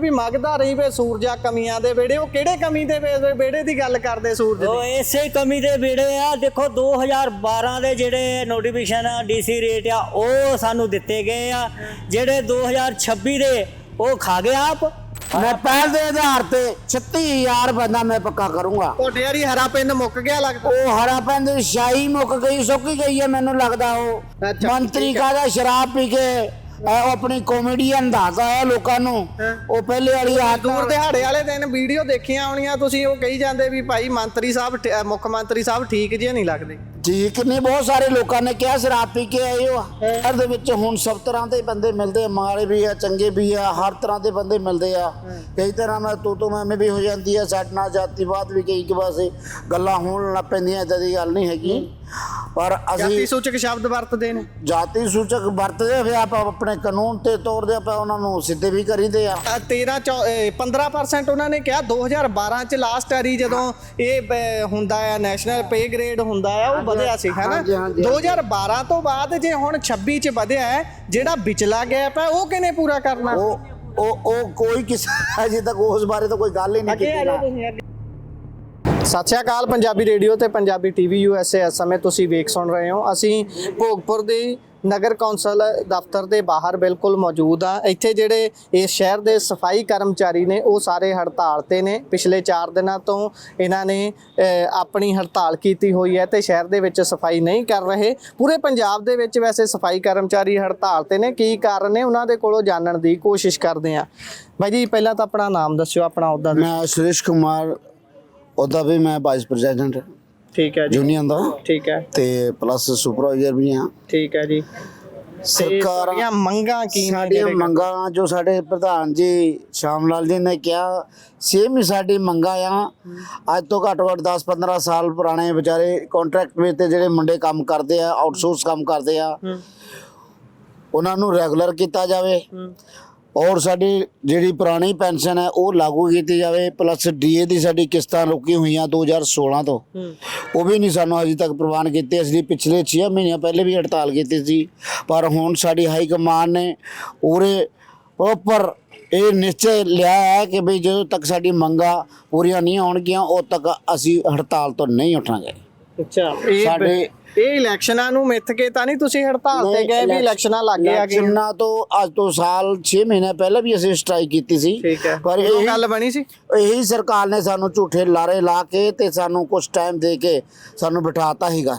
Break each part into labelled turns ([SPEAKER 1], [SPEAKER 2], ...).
[SPEAKER 1] ਵੀ ਮੰਗਦਾ ਰਹੀ ਵੇ ਸੂਰਜਾ ਕਮੀਆਂ ਦੇ ਵੇੜੇ, ਉਹ ਕਿਹੜੇ ਕਮੀ ਦੇ ਵੇੜੇ ਦੀ ਗੱਲ ਕਰਦੇ ਸੂਰਜ ਦੀ?
[SPEAKER 2] ਉਹ ਇਸੇ ਕਮੀ ਦੇ ਵੇੜੇ ਆ। ਦੇਖੋ 2012 ਦੇ ਜਿਹੜੇ ਨੋਟੀਫਿਕੇਸ਼ਨ DC ਰੇਟ ਆ ਉਹ ਸਾਨੂੰ ਦਿੱਤੇ ਗਏ ਆ, ਜਿਹੜੇ 2026 ਦੇ ਉਹ ਖਾ ਗਏ ਆਪ।
[SPEAKER 3] मैं पहले आधार पे 36,000 बंदा मैं पक्का करूंगा।
[SPEAKER 1] ਤੁਹਾਡੇ ਯਾਰੀ ਹਰਾ ਪਿੰਡ ਮੁੱਕ ਗਿਆ ਲੱਗਦਾ।
[SPEAKER 3] ਉਹ ਹਰਾ ਪੈਂਦ ਸ਼ਾਹੀ ਮੁੱਕ ਗਈ, ਸੁੱਕ ਗਈ ਹੈ ਮੈਨੂੰ ਲੱਗਦਾ। ਉਹ
[SPEAKER 1] ਅੱਛਾ,
[SPEAKER 3] ਮੰਤਰੀ ਕਾਹਦਾ ਸ਼ਰਾਬ ਪੀ ਕੇ ਉਹ ਆਪਣੀ ਕਾਮੇਡੀਅਨ ਦੱਸਦਾ ਹੈ ਲੋਕਾਂ ਨੂੰ। ਉਹ ਪਹਿਲੇ ਵਾਲੀ
[SPEAKER 1] ਦੂਰ ਦਿਹਾੜੇ ਵਾਲੇ ਦਿਨ ਵੀਡੀਓ ਦੇਖੀਆਂ ਹੋਣੀਆਂ ਤੁਸੀਂ, ਉਹ ਕਹੀ ਜਾਂਦੇ ਵੀ ਭਾਈ ਮੰਤਰੀ ਸਾਹਿਬ ਮੁੱਖ ਮੰਤਰੀ ਸਾਹਿਬ ਠੀਕ ਜਿਹੇ ਨਹੀਂ ਲੱਗਦੇ।
[SPEAKER 3] ਠੀਕ ਨਹੀਂ, ਬਹੁਤ ਸਾਰੇ ਲੋਕਾਂ ਨੇ ਕਿਹਾ ਸ਼ਰਾਬ ਪੀ ਕੇ ਆਏ ਹੋ। ਸ਼ਹਿਰ ਦੇ ਵਿੱਚ ਹੁਣ ਸਭ ਤਰ੍ਹਾਂ ਦੇ ਬੰਦੇ ਮਿਲਦੇ ਆ, ਮਾੜੇ ਵੀ ਆ ਚੰਗੇ ਵੀ ਆ, ਹਰ ਤਰ੍ਹਾਂ ਦੇ ਬੰਦੇ ਮਿਲਦੇ ਆ। ਕਈ ਤਰ੍ਹਾਂ ਨਾਲ ਤੂੰ ਮੈਂ ਵੀ ਹੋ ਜਾਂਦੀ ਆ, ਸਾਡੇ ਨਾਲ ਜਾਤੀਵਾਦ ਵੀ ਕਈ ਪਾਸੇ ਗੱਲਾਂ ਹੋਣ ਲੱਗ ਪੈਂਦੀਆਂ। ਇੱਦਾਂ ਦੀ ਗੱਲ ਨਹੀਂ ਹੈਗੀ, ਪਰ
[SPEAKER 1] ਜਾਤੀ
[SPEAKER 3] ਅਸੀਂ
[SPEAKER 1] ਸੂਚਕ ਸ਼ਬਦ ਵਰਤਦੇ ਨੇ।
[SPEAKER 3] ਜਾਤੀ ਸੂਚਕ ਵਰਤਦੇ ਫਿਰ ਆਪਾਂ ਆਪਣੇ ਕਾਨੂੰਨ ਤੇ ਤੌਰ ਤੇ ਆਪਾਂ ਉਹਨਾਂ ਨੂੰ ਸਿੱਧੇ ਵੀ ਕਰੀਦੇ ਆ।
[SPEAKER 1] 15% ਉਹਨਾਂ ਨੇ ਕਿਹਾ 2012 ਚ ਲਾਸਟ ਵਾਰੀ ਜਦੋਂ ਇਹ ਹੁੰਦਾ ਆ ਨੈਸ਼ਨਲ ਪੇ ਗ੍ਰੇਡ ਹੁੰਦਾ ਆ, ਉਹ ਵਧਿਆ ਸੀ ਹੈ ਨਾ। 2012 ਤੋਂ ਬਾਅਦ ਜੇ ਹੁਣ 26 ਚ ਵਧਿਆ ਹੈ, ਜਿਹੜਾ ਵਿਚਲਾ ਗੈਪ ਹੈ ਉਹ ਕਿਹਨੇ ਪੂਰਾ ਕਰਨਾ?
[SPEAKER 3] ਉਹ ਕੋਈ ਕਿਸੇ ਅਜੇ ਤੱਕ ਉਸ ਬਾਰੇ ਤਾਂ ਕੋਈ ਗੱਲ ਹੀ ਨਹੀਂ ਕੀਤੀ।
[SPEAKER 1] ਸਤਿ ਸ਼੍ਰੀ ਅਕਾਲ, ਪੰਜਾਬੀ ਰੇਡੀਓ ਤੇ ਪੰਜਾਬੀ TV USA ਇਸ ਸਮੇਂ ਤੁਸੀਂ ਵੇਖ ਸੁਣ ਰਹੇ ਹੋ। ਅਸੀਂ ਭੋਗਪੁਰ ਦੀ ਨਗਰ ਕੌਂਸਲ ਦਫ਼ਤਰ ਦੇ ਬਾਹਰ ਬਿਲਕੁਲ ਮੌਜੂਦ ਆ। ਇੱਥੇ ਜਿਹੜੇ ਇਸ ਸ਼ਹਿਰ ਦੇ ਸਫਾਈ ਕਰਮਚਾਰੀ ਨੇ ਉਹ ਸਾਰੇ ਹੜਤਾਲ ਤੇ ਨੇ। ਪਿਛਲੇ 4 ਦਿਨਾਂ ਤੋਂ ਇਹਨਾਂ ਨੇ ਆਪਣੀ ਹੜਤਾਲ ਕੀਤੀ ਹੋਈ ਹੈ ਤੇ ਸ਼ਹਿਰ ਦੇ ਵਿੱਚ ਸਫਾਈ ਨਹੀਂ ਕਰ ਰਹੇ। ਪੂਰੇ ਪੰਜਾਬ ਦੇ ਵਿੱਚ ਵੈਸੇ ਸਫਾਈ ਕਰਮਚਾਰੀ ਹੜਤਾਲ ਤੇ ਨੇ। ਕੀ ਕਾਰਨ ਨੇ ਉਹਨਾਂ ਦੇ ਕੋਲੋਂ ਜਾਣਨ ਦੀ ਕੋਸ਼ਿਸ਼ ਕਰਦੇ ਆ। ਬਾਈ ਜੀ ਪਹਿਲਾਂ ਤਾਂ ਆਪਣਾ ਨਾਮ ਦੱਸਿਓ, ਆਪਣਾ ਅਹੁਦਾ।
[SPEAKER 3] ਮੈਂ ਸੁਰੇਸ਼ ਕੁਮਾਰ, ਉਹਦਾ ਵੀ ਮੈਂ ਵਾਈਸ ਪ੍ਰੈਜ਼ੀਡੈਂਟ
[SPEAKER 1] ਠੀਕ ਹੈ ਜੀ,
[SPEAKER 3] ਯੂਨੀਅਨ ਦਾ।
[SPEAKER 1] ਠੀਕ ਹੈ,
[SPEAKER 3] ਤੇ ਪਲੱਸ ਸੁਪਰਵਾਈਜ਼ਰ ਵੀ ਹਾਂ।
[SPEAKER 1] ਠੀਕ ਹੈ ਜੀ। ਸਰਕਾਰਾਂ ਮੰਗਾਂ ਕੀ
[SPEAKER 3] ਸਾਡੀਆਂ ਮੰਗਾਂ ਜੋ ਸਾਡੇ ਪ੍ਰਧਾਨ ਜੀ ਸ਼ਾਮ ਲਾਲ ਜੀ ਨੇ ਕਿਹਾ, ਸੇਮ ਹੀ ਸਾਡੀ ਮੰਗਾਂ ਆ। ਅੱਜ ਤੋਂ ਘੱਟੋ ਘੱਟ 10-15 ਸਾਲ ਪੁਰਾਣੇ ਵਿਚਾਰੇ ਕੰਟਰੈਕਟ ਵਿੱਚ ਤੇ ਜਿਹੜੇ ਮੁੰਡੇ ਕੰਮ ਕਰਦੇ ਆ, ਆਊਟਸੋਰਸ ਕੰਮ ਕਰਦੇ ਆ, ਉਹਨਾਂ ਨੂੰ ਰੈਗੂਲਰ ਕੀਤਾ ਜਾਵੇ। ਔਰ ਸਾਡੀ ਜਿਹੜੀ ਪੁਰਾਣੀ ਪੈਨਸ਼ਨ ਹੈ ਉਹ ਲਾਗੂ ਕੀਤੀ ਜਾਵੇ। ਪਲੱਸ DA ਦੀ ਸਾਡੀ ਕਿਸ਼ਤਾਂ ਰੁਕੀ ਹੋਈਆਂ 2016 ਤੋਂ, ਉਹ ਵੀ ਨਹੀਂ ਸਾਨੂੰ ਅਜੇ ਤੱਕ ਪ੍ਰਵਾਨ ਕੀਤੇ। ਅਸੀਂ ਪਿਛਲੇ 6 ਮਹੀਨਿਆਂ ਪਹਿਲੇ ਵੀ ਹੜਤਾਲ ਕੀਤੀ ਸੀ, ਪਰ ਹੁਣ ਸਾਡੀ ਹਾਈ ਕਮਾਨ ਨੇ ਉਰੇ ਪ੍ਰੋਪਰ ਇਹ ਨਿਸ਼ਚੈ ਲਿਆ ਹੈ ਕਿ ਵੀ ਜਦੋਂ ਤੱਕ ਸਾਡੀ ਮੰਗਾਂ ਪੂਰੀਆਂ ਨਹੀਂ ਹੋਣਗੀਆਂ ਉਦੋਂ ਤੱਕ ਅਸੀਂ ਹੜਤਾਲ ਤੋਂ ਨਹੀਂ ਉੱਠਾਂਗੇ।
[SPEAKER 1] ਅੱਛਾ,
[SPEAKER 3] ਸਾਡੇ
[SPEAKER 1] ਇਹ ਇਲੈਕਸ਼ਨਾਂ ਨੂੰ ਮਿੱਥ ਕੇ ਤਾਂ ਨਹੀਂ ਤੁਸੀਂ ਹੜਤਾਲ ਤੇ ਗਏ ਵੀ ਇਲੈਕਸ਼ਨਾਂ ਲੱਗ ਗਏ ਆ?
[SPEAKER 3] ਇਲੈਕਸ਼ਨਾਂ ਤੋਂ ਅੱਜ ਤੋਂ ਸਾਲ 6 ਮਹੀਨੇ ਪਹਿਲਾਂ ਵੀ ਅਸੀਂ ਸਟ੍ਰਾਈਕ ਕੀਤੀ ਸੀ,
[SPEAKER 1] ਪਰ ਇਹ ਗੱਲ ਬਣੀ ਸੀ।
[SPEAKER 3] ਇਹੀ ਸਰਕਾਰ ਨੇ ਸਾਨੂੰ ਝੂਠੇ ਲਾਰੇ ਲਾ ਕੇ ਤੇ ਸਾਨੂੰ ਕੁਝ ਟਾਈਮ ਦੇ ਕੇ ਸਾਨੂੰ ਬਿਠਾਤਾ ਹੀਗਾ।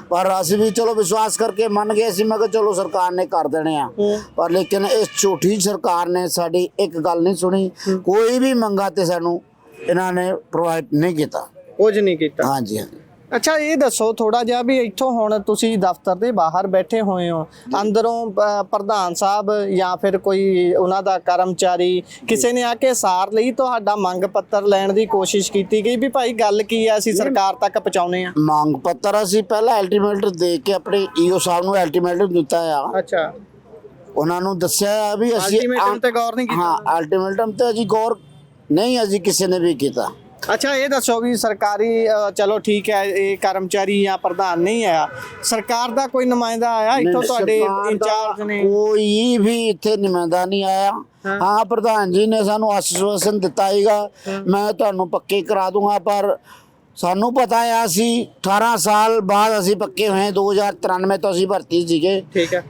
[SPEAKER 3] ਪਰ ਅਸੀਂ ਵੀ ਚਲੋ ਵਿਸ਼ਵਾਸ ਕਰਕੇ ਮੰਨ ਗਏ ਸੀ। ਮੈਂ ਕਿਹਾ ਚਲੋ ਸਰਕਾਰ ਨੇ ਕਰ ਦੇਣੇ ਆ, ਪਰ ਲੇਕਿਨ ਇਸ ਝੂਠੀ ਸਰਕਾਰ ਨੇ ਸਾਡੀ ਇੱਕ ਗੱਲ ਨਹੀਂ ਸੁਣੀ। ਕੋਈ ਵੀ ਮੰਗਾ ਤੇ ਸਾਨੂੰ ਇਹਨਾਂ ਨੇ ਪ੍ਰੋਵਾਈਡ ਨਹੀਂ ਕੀਤਾ,
[SPEAKER 1] ਕੁਝ ਨਹੀਂ ਕੀਤਾ।
[SPEAKER 3] ਹਾਂਜੀ ਹਾਂਜੀ।
[SPEAKER 1] ਅੱਛਾ, ਇਹ ਦੱਸੋ ਥੋੜਾ ਜਿਹਾ ਵੀ ਇੱਥੋਂ ਹੁਣ ਤੁਸੀਂ ਦਫ਼ਤਰ ਦੇ ਬਾਹਰ ਬੈਠੇ ਹੋਏ ਹੋ, ਅੰਦਰੋਂ ਪ੍ਰਧਾਨ ਸਾਹਿਬ ਜਾਂ ਫਿਰ ਕੋਈ ਉਹਨਾਂ ਦਾ ਕਰਮਚਾਰੀ ਕਿਸੇ ਨੇ ਆ ਕੇ ਸਾਰ ਲਈ ਤੁਹਾਡਾ ਮੰਗ ਪੱਤਰ ਲੈਣ ਦੀ ਕੋਸ਼ਿਸ਼ ਕੀਤੀ ਗਈ ਵੀ ਭਾਈ ਗੱਲ ਕੀ ਆ, ਅਸੀਂ ਸਰਕਾਰ ਤੱਕ ਪਹੁੰਚਾਉਣੇ ਆ?
[SPEAKER 3] ਮੰਗ ਪੱਤਰ ਅਸੀਂ ਪਹਿਲਾਂ ਅਲਟੀਮੇਟਮ ਦੇ ਕੇ ਆਪਣੇ EO ਸਾਹਿਬ ਨੂੰ ਅਲਟੀਮੇਟਮ ਦਿੱਤਾ ਆ।
[SPEAKER 1] ਅੱਛਾ,
[SPEAKER 3] ਉਹਨਾਂ ਨੂੰ ਦੱਸਿਆ ਵੀ ਅਸੀਂ
[SPEAKER 1] ਅਲਟੀਮੇਟਮ ਤੇ ਗੌਰ ਨਹੀਂ ਕੀਤਾ?
[SPEAKER 3] ਹਾਂ, ਅਲਟੀਮੇਟਮ ਤੇ ਅਸੀਂ ਗੌਰ ਨਹੀਂ ਅਸੀਂ ਕਿਸੇ ਨੇ ਵੀ ਕੀਤਾ।
[SPEAKER 1] ਅੱਛਾ, ਇਹ ਦੱਸੋ ਵੀ ਸਰਕਾਰੀ ਚਲੋ ਠੀਕ ਹੈ, ਇਹ ਕਰਮਚਾਰੀ ਜਾਂ ਪ੍ਰਧਾਨ ਨਹੀਂ ਆਇਆ, ਸਰਕਾਰ ਦਾ ਕੋਈ ਨੁਮਾਇੰਦਾ ਆਇਆ ਇੱਥੋਂ? ਤੁਹਾਡੇ ਇੰਚਾਰਜ ਨੇ?
[SPEAKER 3] ਕੋਈ ਵੀ ਇੱਥੇ ਨੁਮਾਇੰਦਾ ਨਹੀਂ ਆਇਆ। ਹਾਂ, ਪ੍ਰਧਾਨ ਜੀ ਨੇ ਸਾਨੂੰ ਆਸ਼ਵਾਸਨ ਦਿੱਤਾ ਹੈਗਾ ਮੈਂ ਤੁਹਾਨੂੰ ਪੱਕੇ ਕਰਾ ਦੂੰਗਾ, ਪਰ ਸਾਨੂੰ ਪਤਾ ਆ ਅਸੀਂ 18 ਸਾਲ ਬਾਅਦ ਅਸੀਂ ਪੱਕੇ ਹੋਏ। 2093 ਤੋਂ ਅਸੀਂ ਭਰਤੀ ਸੀਗੇ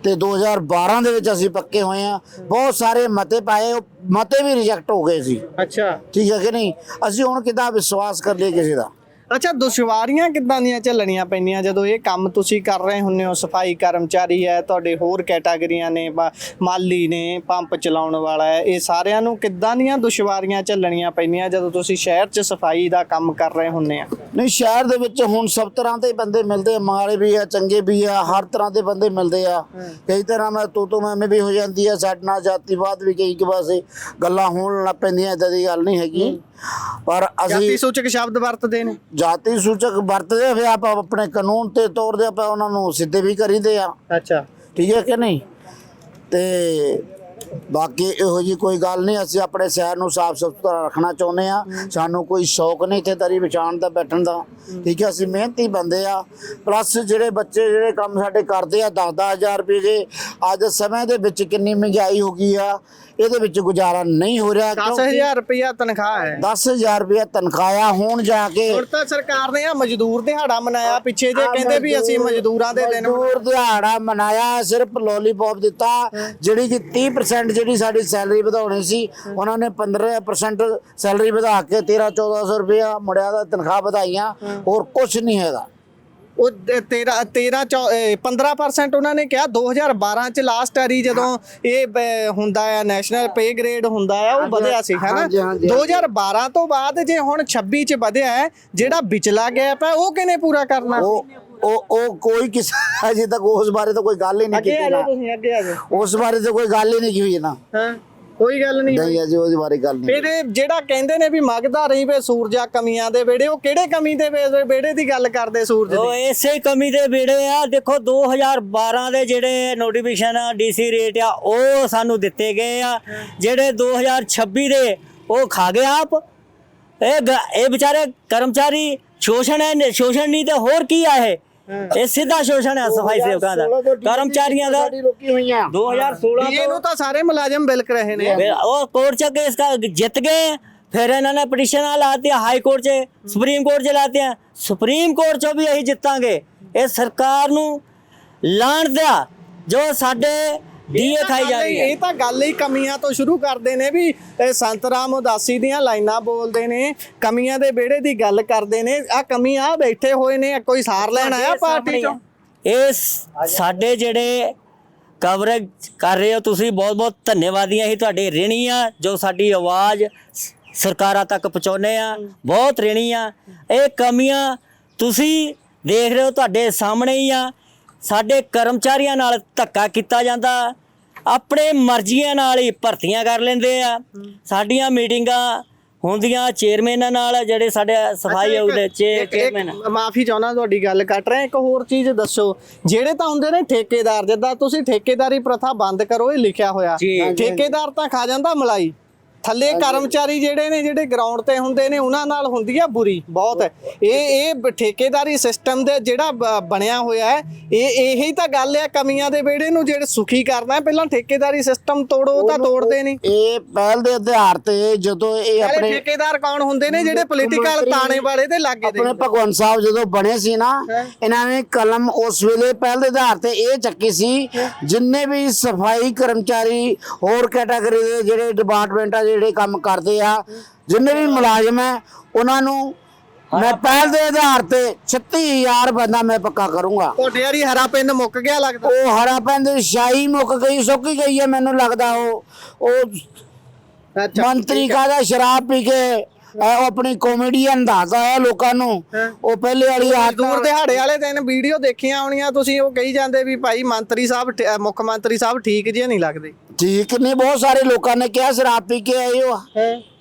[SPEAKER 3] ਤੇ 2012 ਦੇ ਵਿੱਚ ਅਸੀਂ ਪੱਕੇ ਹੋਏ ਆ। ਬਹੁਤ ਸਾਰੇ ਮਤੇ ਪਾਏ, ਮਤੇ ਵੀ ਰਿਜੈਕਟ ਹੋ ਗਏ ਸੀ।
[SPEAKER 1] ਅੱਛਾ,
[SPEAKER 3] ਠੀਕ ਹੈ ਕਿ ਨਹੀਂ? ਅਸੀਂ ਹੁਣ ਕਿੱਦਾਂ ਵਿਸ਼ਵਾਸ ਕਰ ਲਈਏ ਕਿਸੇ ਦਾ?
[SPEAKER 1] ਅੱਛਾ, ਦੁਸ਼ਵਾਰੀਆਂ ਕਿੱਦਾਂ ਦੀਆਂ ਝੱਲਣੀਆਂ ਪੈਂਦੀਆਂ ਜਦੋਂ ਇਹ ਕੰਮ ਤੁਸੀਂ ਕਰ ਰਹੇ ਹੁੰਦੇ ਹੋ? ਸਫਾਈ ਕਰਮਚਾਰੀ ਹੈ, ਤੁਹਾਡੇ ਹੋਰ ਕੈਟਾਗਰੀਆਂ ਨੇ, ਮਾਲੀ ਨੇ, ਪੰਪ ਚਲਾਉਣ ਵਾਲਾ ਹੈ, ਇਹ ਸਾਰਿਆਂ ਨੂੰ ਕਿੱਦਾਂ ਦੀਆਂ ਦੁਸ਼ਵਾਰੀਆਂ ਝੱਲਣੀਆਂ ਪੈਂਦੀਆਂ ਜਦੋਂ ਤੁਸੀਂ ਸ਼ਹਿਰ 'ਚ ਸਫਾਈ ਦਾ ਕੰਮ ਕਰ ਰਹੇ ਹੁੰਦੇ ਆ?
[SPEAKER 3] ਨਹੀਂ, ਸ਼ਹਿਰ ਦੇ ਵਿੱਚ ਹੁਣ ਸਭ ਤਰ੍ਹਾਂ ਦੇ ਬੰਦੇ ਮਿਲਦੇ, ਮਾੜੇ ਵੀ ਆ ਚੰਗੇ ਵੀ ਆ, ਹਰ ਤਰ੍ਹਾਂ ਦੇ ਬੰਦੇ ਮਿਲਦੇ ਆ। ਕਈ ਤਰ੍ਹਾਂ ਨਾਲ ਤੂੰ ਮੈਂ ਵੀ ਹੋ ਜਾਂਦੀ ਆ, ਸਾਡੇ ਨਾਲ ਜਾਤੀਵਾਦ ਵੀ ਕਈ ਪਾਸੇ ਗੱਲਾਂ ਹੋਣ ਲੱਗ ਪੈਂਦੀਆਂ। ਇੱਦਾਂ ਦੀ ਗੱਲ ਨਹੀਂ ਹੈਗੀ, ਪਰ ਅਸੀਂ
[SPEAKER 1] ਜਾਤੀ ਸੂਚਕ ਸ਼ਬਦ ਵਰਤਦੇ ਨੇ।
[SPEAKER 3] ਜਾਤੀ ਸੂਚਕ ਵਰਤਦੇ ਫਿਰ ਆਪਾਂ ਆਪਣੇ ਕਾਨੂੰਨ ਤੇ ਤੌਰ ਤੇ ਆਪਾਂ ਉਹਨਾਂ ਨੂੰ ਸਿੱਧੇ ਵੀ ਕਰੀਦੇ ਆ।
[SPEAKER 1] ਅੱਛਾ,
[SPEAKER 3] ਠੀਕ ਹੈ ਕਿ ਨਹੀਂ? ਤੇ ਬਾਕੀ ਇਹੋ ਜੀ ਕੋਈ ਗੱਲ ਨਹੀਂ। ਅਸੀਂ ਆਪਣੇ ਸ਼ਹਿਰ ਨੂੰ ਸਾਫ ਸੁਥਰਾ ਰੱਖਣਾ ਚਾਹੁੰਦੇ ਆ। ਸਾਨੂੰ ਕੋਈ ਸ਼ੌਕ ਨਹੀਂ ਇੱਥੇ ਦਰੀ ਵਿਛਾਉਣ ਦਾ, ਬੈਠਣ ਦਾ। ਠੀਕ ਹੈ, ਅਸੀਂ ਮਿਹਨਤੀ ਬੰਦੇ ਆ। ਪਲੱਸ ਜਿਹੜੇ ਬੱਚੇ ਜਿਹੜੇ ਕੰਮ ਸਾਡੇ ਕਰਦੇ ਆ 10-10 ਹਜ਼ਾਰ ਰੁਪਏ ਦੇ, ਅੱਜ ਸਮੇਂ ਦੇ ਵਿੱਚ ਕਿੰਨੀ ਮਹਿੰਗਾਈ ਹੋ ਗਈ ਆ, ਇਹਦੇ ਵਿੱਚ ਗੁਜ਼ਾਰਾ ਨਹੀਂ ਹੋ ਰਿਹਾ
[SPEAKER 1] 10,000 ਰੁਪਇਆ ਤਨਖਾਹ ਹੈ।
[SPEAKER 3] 10,000 ਰੁਪਇਆ ਤਨਖਾਹ ਆ। ਹੁਣ ਜਾ ਕੇ
[SPEAKER 1] ਹੁਣ ਤਾਂ ਸਰਕਾਰ ਨੇ ਆ ਮਜ਼ਦੂਰ ਦਿਹਾੜਾ ਮਨਾਇਆ ਪਿੱਛੇ ਜੇ ਕਹਿੰਦੇ ਵੀ ਅਸੀਂ ਮਜ਼ਦੂਰਾਂ ਦੇ ਦਿਨ
[SPEAKER 3] ਮਜ਼ਦੂਰ ਦਿਹਾੜਾ ਮਨਾਇਆ, ਸਿਰਫ ਲੋਲੀਪੌਪ ਦਿੱਤਾ। ਜਿਹੜੀ ਕਿ 30% ਜਿਹੜੀ ਸਾਡੀ ਸੈਲਰੀ ਵਧਾਉਣੀ ਸੀ ਉਹਨਾਂ ਨੇ 15% ਸੈਲਰੀ ਵਧਾ ਕੇ 13-1400 ਰੁਪਇਆ ਮੁੰਡਿਆਂ ਦਾ ਤਨਖਾਹ ਵਧਾਈਆਂ। ਹੋਰ ਕੁਝ ਨਹੀਂ ਹੈਗਾ।
[SPEAKER 1] ਉਹ 15% ਉਹਨਾਂ ਨੇ ਕਿਹਾ 2012 ਚ ਲਾਸਟ ਵਾਰੀ ਜਦੋਂ ਇਹ ਹੁੰਦਾ ਆ ਨੈਸ਼ਨਲ ਪੇ ਗ੍ਰੇਡ ਹੁੰਦਾ ਆ ਉਹ ਵਧਿਆ ਸੀ ਹੈ ਨਾ। 2012 ਤੋਂ ਬਾਅਦ ਜੇ ਹੁਣ 26 ਚ ਵਧਿਆ ਹੈ, ਜਿਹੜਾ ਵਿਚਲਾ ਗੈਪ ਹੈ ਉਹ ਕਿਹਨੇ ਪੂਰਾ ਕਰਨਾ?
[SPEAKER 3] ਉਹ ਕੋਈ ਕਿਸੇ ਅਜੇ ਤੱਕ ਉਸ ਬਾਰੇ ਤਾਂ ਕੋਈ ਗੱਲ ਹੀ ਨਹੀਂ ਕੀਤੀ ਨਾ।
[SPEAKER 1] ਤੁਸੀਂ ਅੱਗੇ ਆ ਜਾਓ।
[SPEAKER 3] ਉਸ ਬਾਰੇ ਤਾਂ ਕੋਈ ਗੱਲ ਹੀ ਨਹੀਂ ਹੋਈ ਨਾ।
[SPEAKER 1] ਹਾਂ ਕੋਈ ਗੱਲ ਨਹੀਂ
[SPEAKER 3] ਨਹੀਂ ਅਜੇ ਉਹਦੇ ਬਾਰੇ ਗੱਲ ਨਹੀਂ।
[SPEAKER 1] ਫਿਰ ਜਿਹੜਾ ਕਹਿੰਦੇ ਨੇ ਵੀ ਮਗਦਾ ਰਹੀ ਵੇ ਸੂਰਜਾ ਕਮੀਆਂ ਦੇ ਵੇੜੇ, ਉਹ ਕਿਹੜੇ ਕਮੀ ਦੇ ਵੇੜੇ ਦੀ ਗੱਲ ਕਰਦੇ ਸੂਰਜ
[SPEAKER 2] ਉਹ
[SPEAKER 1] ਦੀ?
[SPEAKER 2] ਇਸੇ ਕਮੀ ਦੇ ਵੇੜੇ ਆ। ਦੇਖੋ 2012 ਦੇ ਜਿਹੜੇ ਨੋਟੀਫਿਕੇਸ਼ਨ ਡੀਸੀ ਰੇਟ ਆ ਉਹ ਸਾਨੂੰ ਦਿੱਤੇ ਗਏ ਆ। ਜਿਹੜੇ 2026 ਦੇ ਉਹ ਖਾ ਗਏ ਆਪ। ਇਹ ਵਿਚਾਰੇ ਕਰਮਚਾਰੀ ਸ਼ੋਸ਼ਣ ਹੈ, ਸ਼ੋਸ਼ਣ ਨਹੀਂ ਤੇ ਹੋਰ ਕੀ ਆ ਇਹ ਸਿੱਧਾ ਸ਼ੋਸ਼ਣ ਹੈ ਸਫਾਈ ਸੇਵਕਾਂ ਦਾ, ਕਰਮਚਾਰੀਆਂ ਦਾ। 2016
[SPEAKER 1] ਇਹਨੂੰ ਤਾਂ ਸਾਰੇ ਮੁਲਾਜ਼ਮ ਬਿਲਕ ਰਹੇ ਨੇ।
[SPEAKER 2] ਉਹ कोर्ट च केस का जीत गए, फिर इन्होंने पटिशन लाते हैं हाई कोर्ट च, सुप्रीम कोर्ट च लाते हैं। सुप्रीम कोर्ट चो भी यही जितांगे। ये सरकार नू लाण दिया जो साडे ਡੀਏ ਖਾਈ ਜਾ ਰਹੀ ਹੈ।
[SPEAKER 1] ਇਹ ਤਾਂ ਗੱਲ ਹੀ ਕਮੀਆਂ ਤੋਂ ਸ਼ੁਰੂ ਕਰਦੇ ਨੇ ਵੀ ਸੰਤ ਰਾਮ ਉਦਾਸੀ ਦੀਆਂ ਲਾਈਨਾਂ ਬੋਲਦੇ ਨੇ, ਕਮੀਆਂ ਦੇ ਵਿਹੜੇ ਦੀ ਗੱਲ ਕਰਦੇ ਨੇ। ਆ ਕਮੀ ਆ ਬੈਠੇ ਹੋਏ ਨੇ, ਕੋਈ ਸਾਰ ਲੈਣ ਆਇਆ ਪਾਰਟੀ ਚੋਂ?
[SPEAKER 2] ਇਹ ਸਾਡੇ ਜਿਹੜੇ ਕਵਰੇਜ ਕਰ ਰਹੇ ਹੋ ਤੁਸੀਂ, ਬਹੁਤ ਬਹੁਤ ਧੰਨਵਾਦੀਆਂ ਹੀ ਤੁਹਾਡੇ ਰਿਣੀ ਆ ਜੋ ਸਾਡੀ ਆਵਾਜ਼ ਸਰਕਾਰਾਂ ਤੱਕ ਪਹੁੰਚਾਉਂਦੇ ਆ। ਬਹੁਤ ਰਿਣੀ ਆ। ਇਹ ਕਮੀਆਂ ਤੁਸੀਂ ਦੇਖ ਰਹੇ ਹੋ, ਤੁਹਾਡੇ ਸਾਹਮਣੇ ਹੀ ਆ। ਸਾਡੇ ਕਰਮਚਾਰੀਆਂ ਨਾਲ ਧੱਕਾ ਕੀਤਾ ਜਾਂਦਾ, ਆਪਣੇ ਮਰਜ਼ੀਆਂ ਨਾਲ ਹੀ ਭਰਤੀਆਂ ਕਰ ਲੈਂਦੇ ਆ। ਸਾਡੀਆਂ ਮੀਟਿੰਗਾਂ ਹੁੰਦੀਆਂ ਚੇਅਰਮੈਨਾਂ ਨਾਲ, ਜਿਹੜੇ ਸਾਡੇ ਸਫਾਈ ਉਹਦੇ ਚੇਅਰਮੈਨ।
[SPEAKER 1] ਮਾਫੀ ਚਾਹੁੰਦਾ ਤੁਹਾਡੀ ਗੱਲ ਕੱਟ ਰਿਹਾ। ਇੱਕ ਹੋਰ ਚੀਜ਼ ਦੱਸੋ, ਜਿਹੜੇ ਤਾਂ ਹੁੰਦੇ ਨੇ ਠੇਕੇਦਾਰ, ਜਿੱਦਾਂ ਤੁਸੀਂ ਠੇਕੇਦਾਰੀ ਪ੍ਰਥਾ ਬੰਦ ਕਰੋ ਇਹ ਲਿਖਿਆ ਹੋਇਆ, ਠੇਕੇਦਾਰ ਤਾਂ ਖਾ ਜਾਂਦਾ ਮਲਾਈ। ਥੱਲੇ ਕਰਮਚਾਰੀ ਜਿਹੜੇ ਨੇ, ਜਿਹੜੇ ਗਰਾਊਂਡ ਤੇ ਹੁੰਦੇ ਨੇ, ਉਹਨਾਂ ਨਾਲ ਹੁੰਦੀ ਆ ਬੁਰੀ ਬਹੁਤ। ਇਹ ਠੇਕੇਦਾਰੀ ਸਿਸਟਮ ਦੇ ਜਿਹੜਾ ਬਣਿਆ ਹੋਇਆ ਹੈ, ਇਹੀ ਤਾਂ ਗੱਲ ਹੈ ਕਮੀਆਂ ਦੇ ਵਿਹੜੇ ਨੂੰ ਜਿਹੜੇ ਸੁਖੀ ਕਰਨਾ। ਪਹਿਲਾਂ ਠੇਕੇਦਾਰੀ ਸਿਸਟਮ ਤੋੜੋ, ਤਾਂ ਤੋੜਦੇ ਨਹੀਂ।
[SPEAKER 3] ਇਹ ਪਹਿਲ ਦੇ ਆਧਾਰ ਤੇ ਜਦੋਂ ਇਹ ਆਪਣੇ
[SPEAKER 1] ਠੇਕੇਦਾਰ ਕੌਣ ਹੁੰਦੇ ਨੇ? ਜਿਹੜੇ ਪੋਲੀਟੀਕਲ ਤਾਣੇ ਵਾਲੇ ਤੇ ਲੱਗੇ
[SPEAKER 3] ਆਪਣੇ ਭਗਵੰਤ ਸਾਹਿਬ ਜਦੋਂ ਬਣੇ ਸੀ ਨਾ, ਇਹਨਾਂ ਨੇ ਕਲਮ ਉਸ ਵੇਲੇ ਪਹਿਲ ਦੇ ਆਧਾਰ ਤੇ ਇਹ ਚੱਕੀ ਸੀ, ਜਿੰਨੇ ਵੀ ਸਫਾਈ ਕਰਮਚਾਰੀ ਹੋਰ ਕੈਟਾਗਰੀ ਦੇ ਜਿਹੜੇ ਡਿਪਾਰਟਮੈਂਟ ਆ ਜਿਹੜੇ ਕੰਮ ਕਰਦੇ ਆ, ਜਿੰਨੇ ਵੀ ਮੁਲਾਜ਼ਮ ਹੈ, ਉਹਨਾਂ ਨੂੰ ਮੈਂ ਪਹਿਲ ਦੇ ਆਧਾਰ ਤੇ 36,000 ਬੰਦਾ ਮੈਂ ਪੱਕਾ ਕਰੂੰਗਾ।
[SPEAKER 1] ਤੁਹਾਡੇ ਯਾਰੀ ਹਰਾ ਪਿੰਡ ਮੁੱਕ ਗਿਆ ਲੱਗਦਾ।
[SPEAKER 3] ਉਹ ਹਰਾ ਪਿੰਡ ਸ਼ਾਹੀ ਮੁੱਕ ਗਈ, ਸੁੱਕ ਗਈ ਹੈ ਮੈਨੂੰ ਲੱਗਦਾ। ਉਹ ਮੰਤਰੀ ਕਾਹਦਾ ਸ਼ਰਾਬ ਪੀ ਕੇ ਆਪਣੀ ਕਾਮੇਡੀਅਨ ਦੱਸਦਾ ਹੈ ਲੋਕਾਂ ਨੂੰ। ਉਹ ਪਹਿਲੇ ਵਾਲੀ
[SPEAKER 1] ਦੂਰ ਦਿਹਾੜੇ ਵਾਲੇ ਦਿਨ ਵੀਡੀਓ ਦੇਖੀਆਂ ਹੋਣੀਆਂ ਤੁਸੀਂ, ਉਹ ਕਹੀ ਜਾਂਦੇ ਵੀ ਭਾਈ ਮੰਤਰੀ ਸਾਹਿਬ, ਮੁੱਖ ਮੰਤਰੀ ਸਾਹਿਬ ਠੀਕ ਜਿਹੇ ਨਹੀਂ ਲੱਗਦੇ।
[SPEAKER 3] ਠੀਕ ਨੇ, ਬਹੁਤ ਸਾਰੇ ਲੋਕਾਂ ਨੇ ਕਿਹਾ ਸ਼ਰਾਬ ਪੀ ਕੇ ਆਏ ਹੋ।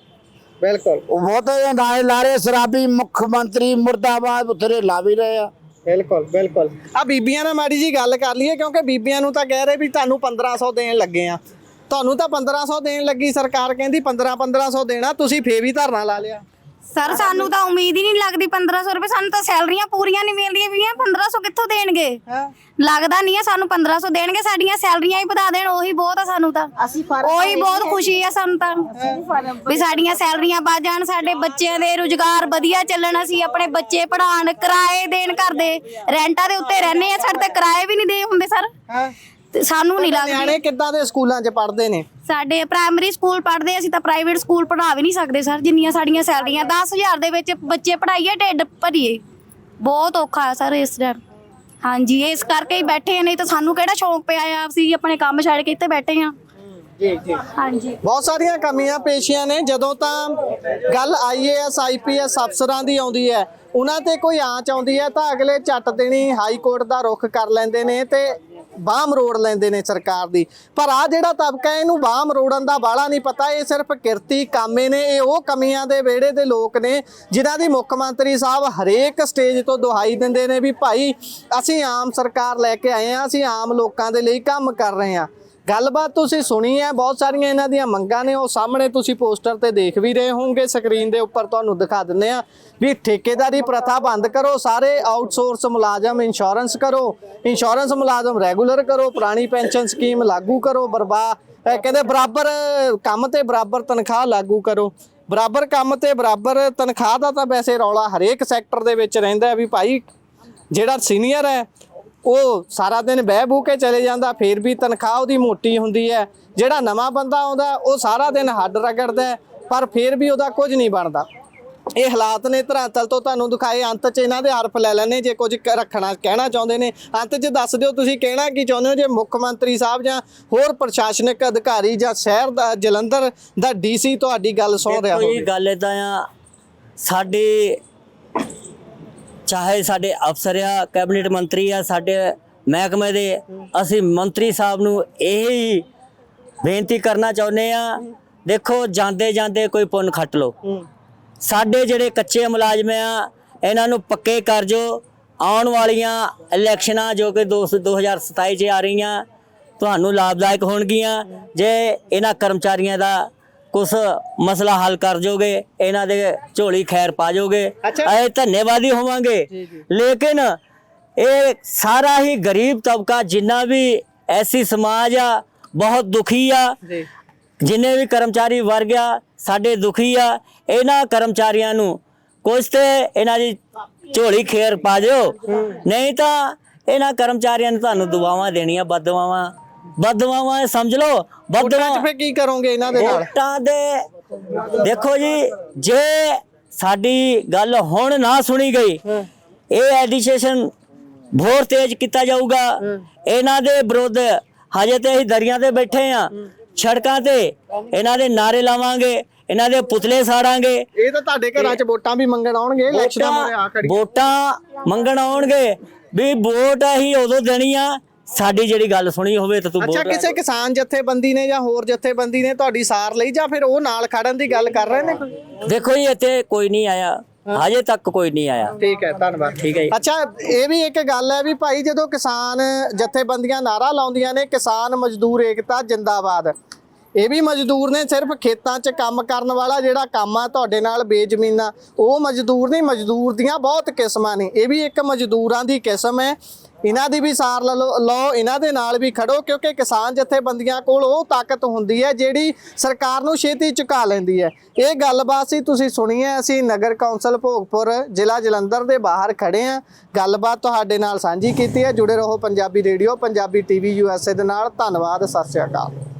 [SPEAKER 1] ਬਿਲਕੁਲ
[SPEAKER 3] ਉਹ ਬਹੁਤ ਨਾਰੇ ਲਾ ਰਹੇ ਸ਼ਰਾਬੀ ਮੁੱਖ ਮੰਤਰੀ ਮੁਰਦਾਬਾਦ, ਬਥੇਰੇ ਲਾ ਵੀ ਰਹੇ ਆ।
[SPEAKER 1] ਬਿਲਕੁਲ ਆ ਬੀਬੀਆਂ ਨਾਲ ਮਾੜੀ ਜੀ ਗੱਲ ਕਰ ਲਈਏ, ਕਿਉਂਕਿ ਬੀਬੀਆਂ ਨੂੰ ਤਾਂ ਕਹਿ ਰਹੇ ਵੀ ਤੁਹਾਨੂੰ 1500 ਦੇਣ ਲੱਗੇ ਆ। ਤੁਹਾਨੂੰ ਤਾਂ 1500 ਦੇਣ ਲੱਗੀ ਸਰਕਾਰ, ਕਹਿੰਦੀ 1500 ਦੇਣਾ, ਤੁਸੀਂ ਫੇਰ ਵੀ ਧਰਨਾ ਲਾ ਲਿਆ।
[SPEAKER 4] ਸਰ ਸਾਨੂੰ ਤਾਂ ਉਮੀਦ ਹੀ ਨਹੀਂ ਲੱਗਦੀ 1500 ਰੁਪਏ। ਸਾਨੂੰ ਤਾਂ ਸੈਲਰੀਆਂ ਪੂਰੀਆਂ ਨਹੀਂ ਮਿਲਦੀਆਂ ਵੀ 1500 ਕਿੱਥੋਂ ਦੇਣਗੇ? ਲੱਗਦਾ ਨਹੀਂ ਹੈ ਸਾਨੂੰ 1500 ਦੇਣਗੇ। ਸਾਡੀਆਂ ਸੈਲਰੀਆਂ ਹੀ ਵਧਾ ਦੇਣ, ਉਹੀ ਬਹੁਤ ਆ ਸਾਨੂੰ ਤਾਂ। ਉਹੀ ਬਹੁਤ ਖੁਸ਼ੀ ਆ ਸਾਨੂੰ ਤਾਂ ਵੀ ਸਾਡੀਆਂ ਸੈਲਰੀਆਂ ਵੱਧ ਜਾਣ, ਸਾਡੇ ਬੱਚਿਆਂ ਦੇ ਰੁਜ਼ਗਾਰ ਵਧੀਆ ਚੱਲਣ, ਅਸੀਂ ਆਪਣੇ ਬੱਚੇ ਪੜ੍ਹਾਉਣ, ਕਿਰਾਏ ਦੇਣ, ਘਰ ਦੇ ਰੈਂਟਾਂ ਦੇ ਉੱਤੇ ਰਹਿੰਦੇ ਆ, ਸਾਡੇ ਤੇ ਕਿਰਾਏ ਵੀ ਨਹੀਂ ਦੇ ਹੁੰਦੇ ਸਰ। ਸਾਨੂੰ ਨਹੀਂ ਲੱਗਦਾ।
[SPEAKER 1] ਨਿਆਣੇ ਕਿੱਦਾਂ ਦੇ ਸਕੂਲਾਂ 'ਚ ਪੜ੍ਹਦੇ ਨੇ?
[SPEAKER 4] ਸਾਡੇ ਪ੍ਰਾਇਮਰੀ ਸਕੂਲ ਪੜ੍ਹਦੇ, ਅਸੀਂ ਤਾਂ ਪ੍ਰਾਈਵੇਟ ਸਕੂਲ ਪੜ੍ਹਾ ਵੀ ਨਹੀਂ ਸਕਦੇ ਸਰ, ਜਿੰਨੀਆਂ ਸਾਡੀਆਂ ਸੈਲਰੀਆਂ। 10,000 ਦੇ ਵਿੱਚ ਬੱਚੇ ਪੜ੍ਹਾਈਏ, ਢਿੱਡ ਭਰੀਏ, ਬਹੁਤ ਔਖਾ ਹੈ ਸਰ ਇਸ ਟਾਈਮ। ਹਾਂਜੀ, ਇਸ ਕਰਕੇ ਹੀ ਬੈਠੇ ਆ, ਨਹੀਂ ਤਾਂ ਸਾਨੂੰ ਕਿਹੜਾ ਸ਼ੌਂਕ ਪਿਆ ਆ, ਅਸੀਂ ਆਪਣੇ ਕੰਮ ਛੱਡ ਕੇ ਇੱਥੇ ਬੈਠੇ ਆ।
[SPEAKER 1] ਜੀ
[SPEAKER 4] ਹਾਂਜੀ,
[SPEAKER 1] ਬਹੁਤ ਸਾਰੀਆਂ ਕਮੀਆਂ ਪੇਸ਼ੀਆਂ ਨੇ। ਜਦੋਂ ਤਾਂ ਗੱਲ IAS IPS ਅਫਸਰਾਂ ਦੀ ਆਉਂਦੀ ਹੈ, ਉਹਨਾਂ ਤੇ ਕੋਈ ਆਂਚ ਆਉਂਦੀ ਹੈ, ਤਾਂ ਅਗਲੇ ਝੱਟ ਦੇਣੀ ਹਾਈ ਕੋਰਟ ਦਾ ਰੁਖ ਕਰ ਲੈਂਦੇ ਨੇ ਤੇ ਬਾਹ ਮਰੋੜ ਲੈਂਦੇ ਨੇ ਸਰਕਾਰ ਦੀ। ਪਰ ਆ ਜਿਹੜਾ ਤਬਕਾ, ਇਹਨੂੰ ਬਾਹ ਮਰੋੜਨ ਦਾ ਬਾਲਾ ਨਹੀਂ ਪਤਾ। ਇਹ ਸਿਰਫ ਕਿਰਤੀ ਕਾਮੇ ਨੇ। ਇਹ ਉਹ ਕਮੀਆਂ ਦੇ ਵਿਹੜੇ ਦੇ ਲੋਕ ਨੇ ਜਿਨ੍ਹਾਂ ਦੀ ਮੁੱਖ ਮੰਤਰੀ ਸਾਹਿਬ ਹਰੇਕ ਸਟੇਜ ਤੋਂ ਦੁਹਾਈ ਦਿੰਦੇ ਨੇ ਵੀ ਭਾਈ ਅਸੀਂ ਆਮ ਸਰਕਾਰ ਲੈ ਕੇ ਆਏ ਹਾਂ, ਅਸੀਂ ਆਮ ਲੋਕਾਂ ਦੇ ਲਈ ਕੰਮ ਕਰ ਰਹੇ ਹਾਂ। ਗੱਲਬਾਤ ਤੁਸੀਂ ਸੁਣੀ ਹੈ, ਬਹੁਤ ਸਾਰੀਆਂ ਇਹਨਾਂ ਦੀਆਂ ਮੰਗਾਂ ਨੇ, ਉਹ ਸਾਹਮਣੇ ਤੁਸੀਂ ਪੋਸਟਰ ਤੇ ਦੇਖ ਵੀ ਰਹੇ ਹੋਵੋਗੇ, ਸਕਰੀਨ ਦੇ ਉੱਪਰ ਤੁਹਾਨੂੰ ਦਿਖਾ ਦਿੰਦੇ ਆ ਵੀ ਠੇਕੇਦਾਰੀ ਪ੍ਰਥਾ ਬੰਦ ਕਰੋ, ਸਾਰੇ ਆਊਟਸੋਰਸ ਮੁਲਾਜ਼ਮ ਇੰਸ਼ੋਰੈਂਸ ਕਰੋ, ਇੰਸ਼ੋਰੈਂਸ ਮੁਲਾਜ਼ਮ ਰੈਗੂਲਰ ਕਰੋ, ਪੁਰਾਣੀ ਪੈਨਸ਼ਨ ਸਕੀਮ ਲਾਗੂ ਕਰੋ, ਕਹਿੰਦੇ ਬਰਾਬਰ ਕੰਮ ਤੇ ਬਰਾਬਰ ਤਨਖਾਹ ਲਾਗੂ ਕਰੋ। ਬਰਾਬਰ ਕੰਮ ਤੇ ਬਰਾਬਰ ਤਨਖਾਹ ਦਾ ਤਾਂ ਵੈਸੇ ਰੌਲਾ ਹਰੇਕ ਸੈਕਟਰ ਦੇ ਵਿੱਚ ਰਹਿੰਦਾ ਵੀ ਭਾਈ ਜਿਹੜਾ ਸੀਨੀਅਰ ਹੈ ਉਹ ਸਾਰਾ ਦਿਨ ਬਹਿ ਬੂ ਕੇ ਚਲੇ ਜਾਂਦਾ, ਫਿਰ ਵੀ ਤਨਖਾਹ ਉਹਦੀ ਮੋਟੀ ਹੁੰਦੀ ਹੈ। ਜਿਹੜਾ ਨਵਾਂ ਬੰਦਾ ਆਉਂਦਾ ਉਹ ਸਾਰਾ ਦਿਨ ਹੱਡ ਰਗੜਦਾ, ਪਰ ਫਿਰ ਵੀ ਉਹਦਾ ਕੁਝ ਨਹੀਂ ਬਣਦਾ। ਇਹ ਹਾਲਾਤ ਨੇ ਧਰਾਤਲ ਤੋਂ ਤੁਹਾਨੂੰ ਦਿਖਾਏ। ਅੰਤ 'ਚ ਇਹਨਾਂ ਦੇ ਹਰਫ ਲੈ ਲੈਣੇ ਜੇ ਕੁਝ ਰੱਖਣਾ ਕਹਿਣਾ ਚਾਹੁੰਦੇ ਨੇ। ਅੰਤ 'ਚ ਦੱਸ ਦਿਓ ਤੁਸੀਂ ਕਹਿਣਾ ਕੀ ਚਾਹੁੰਦੇ ਹੋ, ਜੇ ਮੁੱਖ ਮੰਤਰੀ ਸਾਹਿਬ ਜਾਂ ਹੋਰ ਪ੍ਰਸ਼ਾਸਨਿਕ ਅਧਿਕਾਰੀ ਜਾਂ ਸ਼ਹਿਰ ਦਾ ਜਲੰਧਰ ਦਾ ਡੀਸੀ ਤੁਹਾਡੀ ਗੱਲ ਸੁਣ ਰਿਹਾ
[SPEAKER 2] ਕੋਈ
[SPEAKER 1] ਹੋਵੇ।
[SPEAKER 2] ਗੱਲ ਇਦਾਂ ਆ, ਸਾਡੇ ਚਾਹੇ ਸਾਡੇ ਅਫਸਰ ਆ, ਕੈਬਨਿਟ ਮੰਤਰੀ ਆ, ਸਾਡੇ ਮਹਿਕਮੇ ਦੇ, ਅਸੀਂ ਮੰਤਰੀ ਸਾਹਿਬ ਨੂੰ ਇਹ ਹੀ ਬੇਨਤੀ ਕਰਨਾ ਚਾਹੁੰਦੇ ਆ, ਦੇਖੋ ਜਾਂਦੇ ਜਾਂਦੇ ਕੋਈ ਪੁੰਨ ਖੱਟ ਲਓ। ਸਾਡੇ ਜਿਹੜੇ ਕੱਚੇ ਮੁਲਾਜ਼ਮ ਆ ਇਹਨਾਂ ਨੂੰ ਪੱਕੇ ਕਰ ਜੋ। ਆਉਣ ਵਾਲੀਆਂ ਇਲੈਕਸ਼ਨਾਂ ਜੋ ਕਿ 2027 'ਚ ਆ ਰਹੀਆਂ ਤੁਹਾਨੂੰ ਲਾਭਦਾਇਕ ਹੋਣਗੀਆਂ ਜੇ ਇਹਨਾਂ ਕਰਮਚਾਰੀਆਂ ਦਾ ਕੁਛ ਮਸਲਾ ਹੱਲ ਕਰ ਜੋਗੇ, ਇਹਨਾਂ ਦੇ ਝੋਲੀ ਖੈਰ ਪਾ ਜੋਗੇ, ਅਸੀਂ ਧੰਨਵਾਦੀ ਹੋਵਾਂਗੇ। ਲੇਕਿਨ ਇਹ ਸਾਰਾ ਹੀ ਗਰੀਬ ਤਬਕਾ ਜਿੰਨਾ ਵੀ ਐਸੀ ਸਮਾਜ ਆ ਬਹੁਤ ਦੁਖੀ ਆ। ਜਿੰਨੇ ਵੀ ਕਰਮਚਾਰੀ ਵਰਗ ਆ ਸਾਡੇ ਦੁਖੀ ਆ। ਇਹਨਾਂ ਕਰਮਚਾਰੀਆਂ ਨੂੰ ਕੁਝ ਤੇ ਇਹਨਾਂ ਦੀ ਝੋਲੀ ਖੇਰ ਪਾ ਦਿਓ, ਨਹੀਂ ਤਾਂ ਇਹਨਾਂ ਕਰਮਚਾਰੀਆਂ ਨੂੰ ਤੁਹਾਨੂੰ ਦੁਆਵਾਂ ਦੇਣੀਆਂ, ਬਦਦੁਆਵਾਂ ਸਮਝ ਲਓ।
[SPEAKER 1] ਵੋਟਾਂ 'ਚ ਫਿਰ ਕੀ ਕਰੋਗੇ ਇਹਨਾਂ ਦੇ ਨਾਲ?
[SPEAKER 2] ਵੋਟਾਂ ਦੇ ਦੇਖੋ ਜੀ, ਜੇ ਸਾਡੀ ਗੱਲ ਹੁਣ ਨਾ ਸੁਣੀ ਗਈ, ਇਹ ਐਡੀਸ਼ਨ ਹੋਰ ਤੇਜ਼ ਕੀਤਾ ਜਾਊਗਾ। ਇਹਨਾਂ ਦੇ ਵਿਰੁੱਧ ਹਜੇ ਤੇ ਅਸੀਂ ਦਰਿਆ ਤੇ ਬੈਠੇ ਆ, ਸੜਕਾਂ ਤੇ ਇਹਨਾਂ ਦੇ ਨਾਰੇ ਲਾਵਾਂਗੇ, ਇਹਨਾਂ ਦੇ ਪੁਤਲੇ ਸਾੜਾਂਗੇ।
[SPEAKER 1] ਇਹ ਤਾਂ ਤੁਹਾਡੇ ਘਰਾਂ 'ਚ ਵੋਟਾਂ ਵੀ ਮੰਗਣ ਆਉਣਗੇ, ਇਲੈਕਸ਼ਨਾਂ ਮੋਰੇ ਆ ਖੜੀ।
[SPEAKER 2] ਵੋਟਾਂ ਮੰਗਣ ਆਉਣਗੇ ਵੀ ਵੋਟ ਅਸੀਂ ਉਦੋਂ ਦੇਣੀ ਆ ਸਾਡੀ ਜਿਹੜੀ ਗੱਲ ਸੁਣੀ ਹੋਵੇ ਤਾਂ ਤੂੰ
[SPEAKER 1] ਅੱਛਾ, ਕਿਸੇ ਕਿਸਾਨ ਜਥੇਬੰਦੀ ਨੇ ਜਾਂ ਹੋਰ ਜਥੇਬੰਦੀ ਨੇ ਤੁਹਾਡੀ ਸਾਰ ਲਈ ਜਾਂ ਫਿਰ ਉਹ ਨਾਲ ਖੜਨ ਦੀ ਗੱਲ ਕਰ ਰਹੇ ਨੇ?
[SPEAKER 2] ਦੇਖੋ ਜੀ ਇੱਥੇ ਕੋਈ ਨਹੀਂ ਆਇਆ, ਹਜੇ ਤੱਕ ਕੋਈ ਨਹੀਂ ਆਇਆ।
[SPEAKER 1] ਠੀਕ ਹੈ, ਧੰਨਵਾਦ।
[SPEAKER 2] ਠੀਕ ਹੈ ਜੀ।
[SPEAKER 1] ਅੱਛਾ, ਇਹ ਵੀ ਇੱਕ ਗੱਲ ਹੈ ਵੀ ਭਾਈ ਜਦੋਂ ਕਿਸਾਨ ਜਥੇਬੰਦੀਆਂ ਨਾਰਾ ਲਾਉਂਦੀਆਂ ਨੇ ਕਿਸਾਨ ਮਜ਼ਦੂਰ ਏਕਤਾ ਜਿੰਦਾਬਾਦ, ਇਹ ਵੀ ਮਜ਼ਦੂਰ ਨੇ, ਸਿਰਫ ਖੇਤਾਂ 'ਚ ਕੰਮ ਕਰਨ ਵਾਲਾ ਜਿਹੜਾ ਕੰਮ ਆ ਤੁਹਾਡੇ ਨਾਲ ਬੇਜ਼ਮੀਨਾ ਉਹ ਮਜ਼ਦੂਰ ਨਹੀਂ, ਮਜ਼ਦੂਰ ਦੀਆਂ ਬਹੁਤ ਕਿਸਮਾਂ ਨੇ। ਇਹ ਵੀ ਇੱਕ ਮਜ਼ਦੂਰਾਂ ਦੀ ਕਿਸਮ ਹੈ, ਇਹਨਾਂ ਦੀ ਵੀ ਸਾਰ ਲਓ, ਇਹਨਾਂ ਦੇ ਨਾਲ ਵੀ ਖੜੋ, ਕਿਉਂਕਿ ਕਿਸਾਨ ਜਥੇਬੰਦੀਆਂ ਕੋਲ ਉਹ ਤਾਕਤ ਹੁੰਦੀ ਹੈ ਜਿਹੜੀ ਸਰਕਾਰ ਨੂੰ ਛੇਤੀ ਝੁਕਾ ਲੈਂਦੀ ਹੈ। ਇਹ ਗੱਲਬਾਤ ਸੀ ਤੁਸੀਂ ਸੁਣੀ ਹੈ। ਅਸੀਂ ਨਗਰ ਕੌਂਸਲ ਭੋਗਪੁਰ ਜ਼ਿਲ੍ਹਾ ਜਲੰਧਰ ਦੇ ਬਾਹਰ ਖੜੇ ਹਾਂ, ਗੱਲਬਾਤ ਤੁਹਾਡੇ ਨਾਲ ਸਾਂਝੀ ਕੀਤੀ ਹੈ। ਜੁੜੇ ਰਹੋ Punjabi radio, Punjabi TV USA ਦੇ ਨਾਲ। ਧੰਨਵਾਦ, ਸਤਿ ਸ਼੍ਰੀ ਅਕਾਲ।